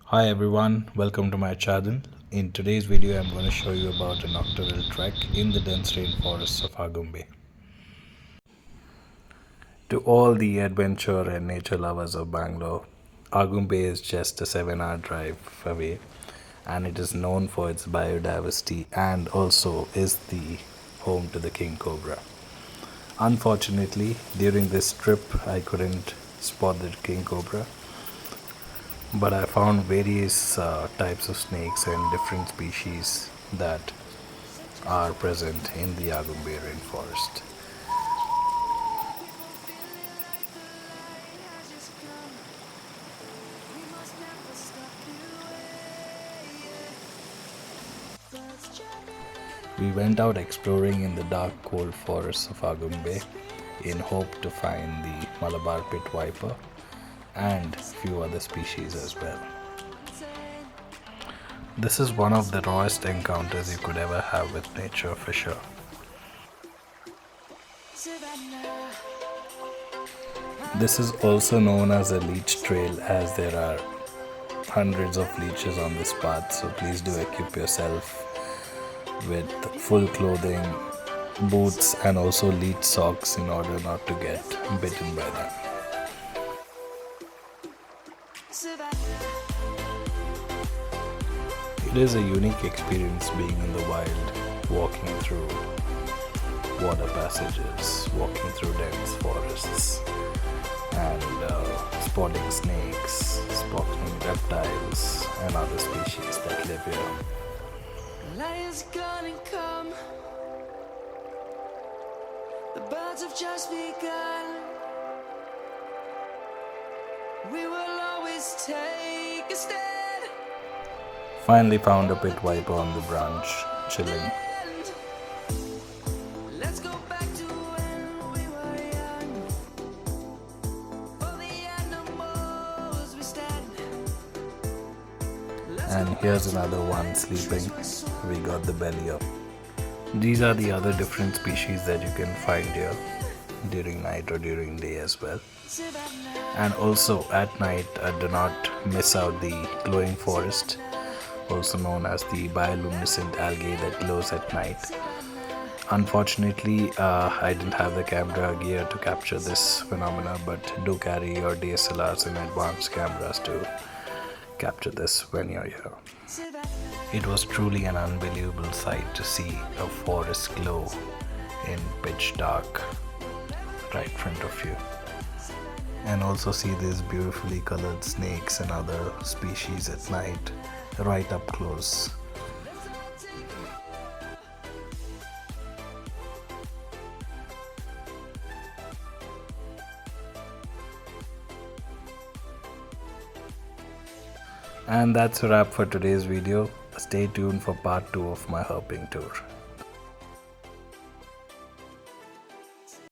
Hi everyone, welcome to my channel. In today's video, I'm going to show you about a nocturnal trek in the dense rainforests of Agumbe. To all the adventure and nature lovers of Bangalore, Agumbe is just a 7-hour drive away, and it is known for its biodiversity and also is the home to the king cobra. Unfortunately, during this trip, I couldn't spot the king cobra, but I found various types of snakes and different species that are present in the Agumbe Rainforest. We went out exploring in the dark, cold forests of Agumbe in hope to find the Malabar pit viper and few other species as well. This is one of the rawest encounters you could ever have with nature for sure. This is also known as a leech trail as there are hundreds of leeches on this path, so please do equip yourself with full clothing, boots and also leech socks in order not to get bitten by them. It is a unique experience being in the wild, walking through water passages, walking through dense forests, and spotting snakes, spotting reptiles, and other species that live here. Lion's gonna come. The birds have just begun. We will always take a stand. Finally found a pit viper on the branch, chilling. Let's go back to when we were young. For the animals we stand. And here's another one sleeping. We got the belly up. These are the other different species that you can find here during night or during day as well. And also at night, do not miss out the glowing forest, also known as the bioluminescent algae that glows at night. Unfortunately, I didn't have the camera gear to capture this phenomena, but do carry your DSLRs and advanced cameras to capture this when you're here. It was truly an unbelievable sight to see a forest glow in pitch dark right in front of you, and also see these beautifully colored snakes and other species at night right up close. And that's a wrap for today's video. Stay tuned for part 2 of my herping tour.